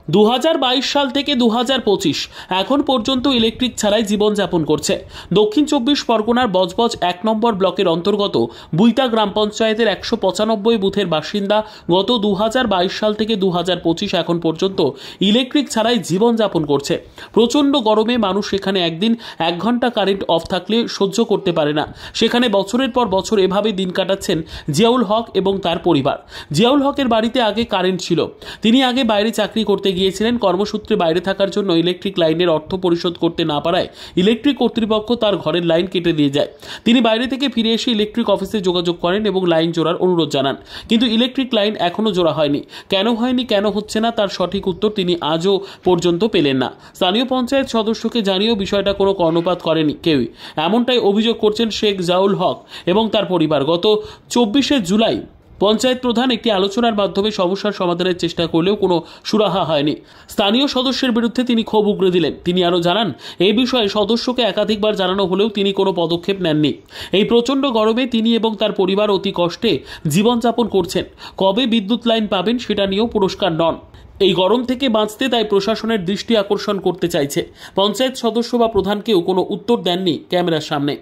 2022 সাল থেকে 2025 এখন পর্যন্ত ইলেকট্রিক ছাড়াই জীবনযাপন করছে দক্ষিণ 24 পরগনার বজবজ 1 নম্বর ব্লকের অন্তর্গত বুইতা গ্রাম পঞ্চায়েতের 195 বুথের বাসিন্দা। গত 2022 সাল থেকে 2025 এখন পর্যন্ত ইলেকট্রিক ছাড়াই জীবনযাপন করছে। প্রচণ্ড গরমে মানুষ সেখানে একদিন 1 ঘন্টা কারেন্ট অফ থাকলে সহ্য করতে পারে না। সেখানে বছরের পর বছর এভাবে দিন কাটাচ্ছেন জিয়াউল হক এবং তার পরিবার। জিয়াউল হকের বাড়িতে আগে কারেন্ট ছিল। তিনি আগে বাইরে চাকরি করতে গিয়েছিলেন। কর্মসূত্রে বাইরে থাকার জন্য ইলেকট্রিক লাইনের অর্থ পরিশোধ করতে না পারায় ইলেকট্রিক কর্তৃপক্ষ তার ঘরের লাইন কেটে দিয়ে যায়। তিনি বাইরে থেকে ফিরে এসে ইলেকট্রিক অফিসে যোগাযোগ করেন এবং লাইন জোড়ার অনুরোধ জানান, কিন্তু ইলেকট্রিক লাইন এখনো জোড়া হয়নি। কেন হয়নি, কেন হচ্ছে না, তার সঠিক উত্তর তিনি আজও পর্যন্ত পেলেন না। স্থানীয় পঞ্চায়েত সদস্যকে জানিয়েও বিষয়টা কোনো কর্ণপাত করেনি কেউই, এমনটাই অভিযোগ করছেন শেখ জিয়াউল হক এবং তার পরিবার। গত 24শে জুলাই পঞ্চায়েত প্রধান একটি আলোচনার মাধ্যমে সমস্যার সমাধানের চেষ্টা করলেও কোনো সুরাহা হয়নি। স্থানীয় সদস্যের বিরুদ্ধে তিনি ক্ষোভ উগরে দিলেন। তিনি আরও জানান, এই বিষয়ে সদস্যকে একাধিকবার জানানো হলেও তিনি কোনো পদক্ষেপ নেননি। এই প্রচণ্ড গরমে তিনি এবং তার পরিবার অতি কষ্টে জীবনযাপন করছেন। কবে বিদ্যুৎ লাইন পাবেন সেটা নিয়েও পুরস্কার নন। এই গরম থেকে বাঁচতে তাই প্রশাসনের দৃষ্টি আকর্ষণ করতে চাইছে। পঞ্চায়েত সদস্য বা প্রধানকেও কোনো উত্তর দেননি ক্যামেরার সামনে।